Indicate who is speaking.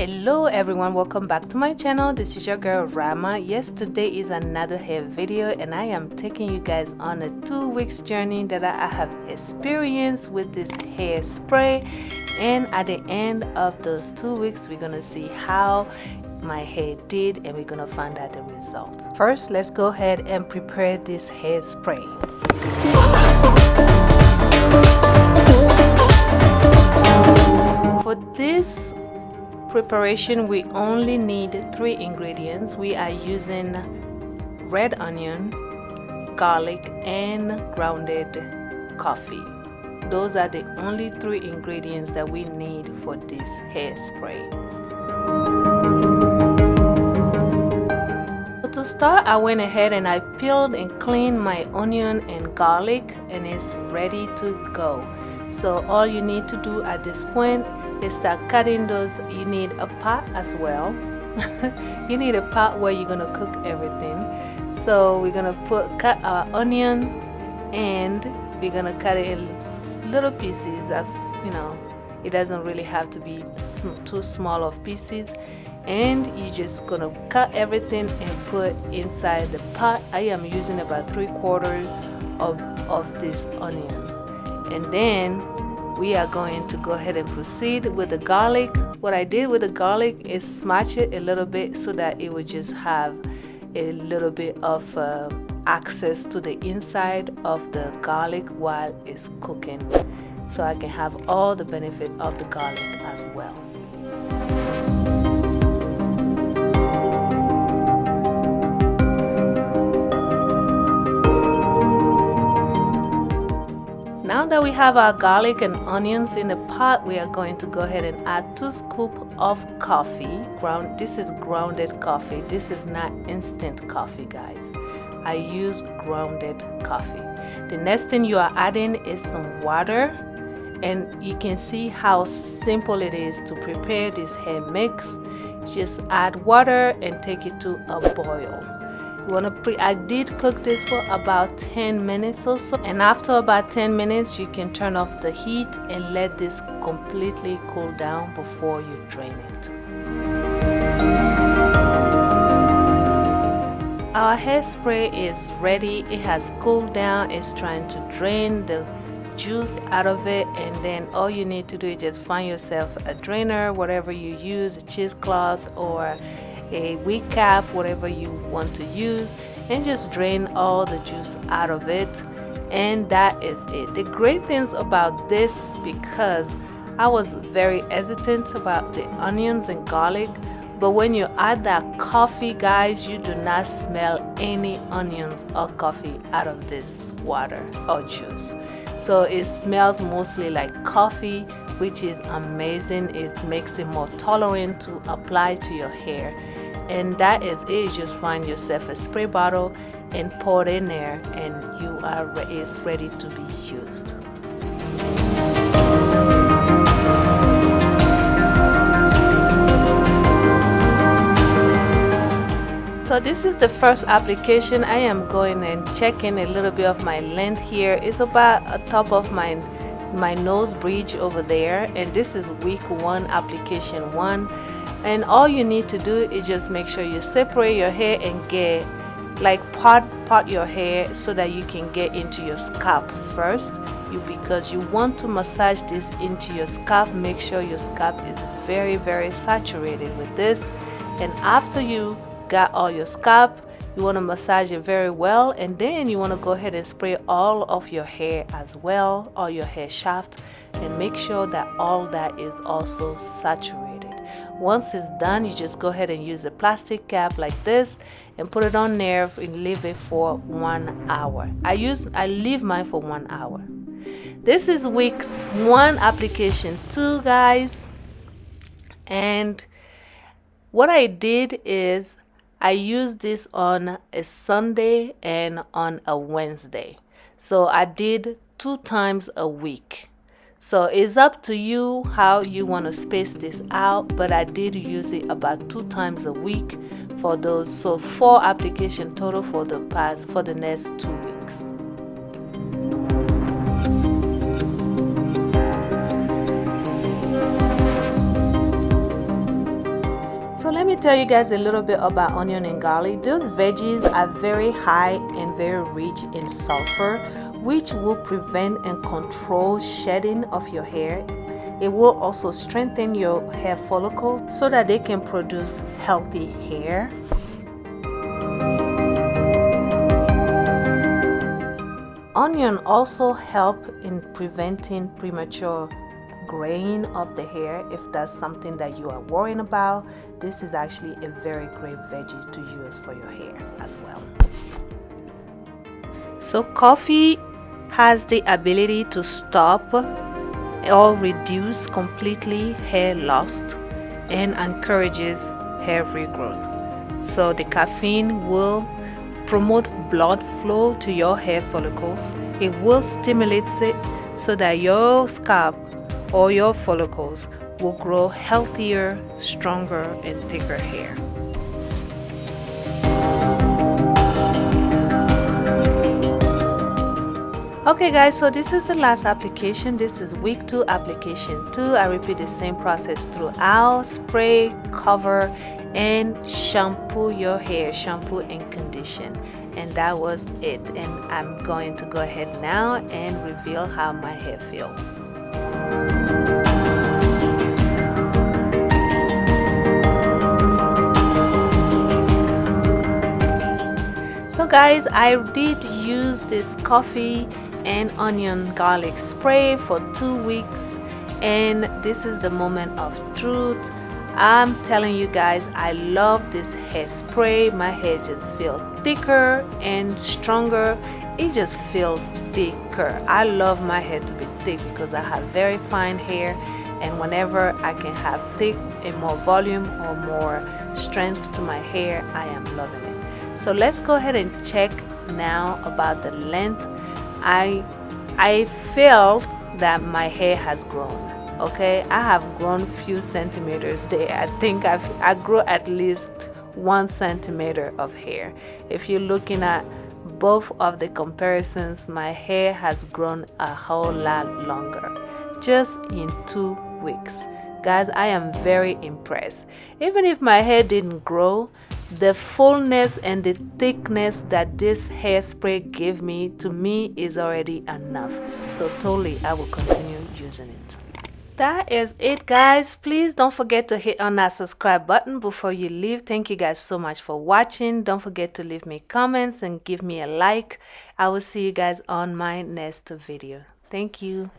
Speaker 1: Hello everyone, welcome back to my channel. This is your girl Rama. Yes, today is another hair video and I am taking you guys on a 2 weeks journey that I have experienced with this hairspray, and at the end of those 2 weeks we're gonna see how my hair did and we're gonna find out the result. First, let's go ahead and prepare this hairspray. For this preparation we only need 3 ingredients. We are using red onion, garlic, and grounded coffee. Those are the only 3 ingredients that we need for this hairspray. So to start, I went ahead and I peeled and cleaned my onion and garlic, and it's ready to go. So all you need to do at this point is start cutting those. You need a pot as well. You need a pot where you're gonna cook everything. So we're gonna cut our onion and we're gonna cut it in little pieces. As you know, it doesn't really have to be too small of pieces. And you're just gonna cut everything and put inside the pot. I am using about 3/4 of this onion. And then we are going to go ahead and proceed with the garlic. What I did with the garlic is smash it a little bit so that it would just have a little bit of access to the inside of the garlic while it's cooking, so I can have all the benefit of the garlic as well. Now that we have our garlic and onions in the pot, we are going to go ahead and add 2 scoops of coffee. This is grounded coffee. This is not instant coffee, guys. I use grounded coffee. The next thing you are adding is some water, and you can see how simple it is to prepare this hair mix. Just add water and take it to a boil. I did cook this for about 10 minutes or so, and after about 10 minutes you can turn off the heat and let this completely cool down before you drain it. Our hairspray is ready. It has cooled down. It's trying to drain the juice out of it, and then all you need to do is just find yourself a drainer, whatever you use, a cheesecloth or a wig cap, whatever you want to use, and just drain all the juice out of it, and that is it. The great things about this, because I was very hesitant about the onions and garlic, but when you add that coffee, guys, you do not smell any onions or coffee out of this water or juice. So it smells mostly like coffee, which is amazing. It makes it more tolerant to apply to your hair. And that is it. You just find yourself a spray bottle and pour it in there, and it's ready to be used. So this is the first application. I am going and checking a little bit of my length here. It's about a top of my nose bridge over there, and this is week 1, application 1. And all you need to do is just make sure you separate your hair and get part your hair so that you can get into your scalp first. Because you want to massage this into your scalp, make sure your scalp is very, very saturated with this. And after you got all your scalp, you want to massage it very well, and then you want to go ahead and spray all of your hair as well, all your hair shaft, and make sure that all that is also saturated. Once it's done, you just go ahead and use a plastic cap like this and put it on there and leave it for 1 hour. I leave mine for 1 hour. This is week 1, application 2, guys. And what I did is I used this on a Sunday and on a Wednesday. So I did 2 times a week. So it's up to you how you want to space this out, but I did use it about 2 times a week for those. So 4 applications total for the next 2 weeks. So let me tell you guys a little bit about onion and garlic. Those veggies are very high and very rich in sulfur, which will prevent and control shedding of your hair. It will also strengthen your hair follicles so that they can produce healthy hair. Onion also help in preventing premature graying of the hair. If that's something that you are worrying about, this is actually a very great veggie to use for your hair as well. So coffee has the ability to stop or reduce completely hair loss and encourages hair regrowth. So the caffeine will promote blood flow to your hair follicles. It will stimulate it so that your scalp or your follicles will grow healthier, stronger, and thicker hair. Okay guys, so this is the last application. This is week 2 application 2. I repeat the same process throughout. Spray, cover, and shampoo your hair, shampoo and condition. And that was it. And I'm going to go ahead now and reveal how my hair feels. So guys, I did use this coffee and onion garlic spray for 2 weeks, and this is the moment of truth. I'm telling you guys, I love this hairspray. My hair just feels thicker and stronger. It just feels thicker. I love my hair to be thick because I have very fine hair, and whenever I can have thick and more volume or more strength to my hair, I am loving it. So let's go ahead and check now about the length. I felt that my hair has grown. Okay, I have grown few centimeters there. I think I grew at least 1 centimeter of hair. If you're looking at both of the comparisons, my hair has grown a whole lot longer just in 2 weeks. Guys, I am very impressed. Even if my hair didn't grow, the fullness and the thickness that this hairspray gave me, to me, is already enough. So totally, I will continue using it. That is it, guys. Please don't forget to hit on that subscribe button before you leave. Thank you guys so much for watching. Don't forget to leave me comments and give me a like. I will see you guys on my next video. Thank you.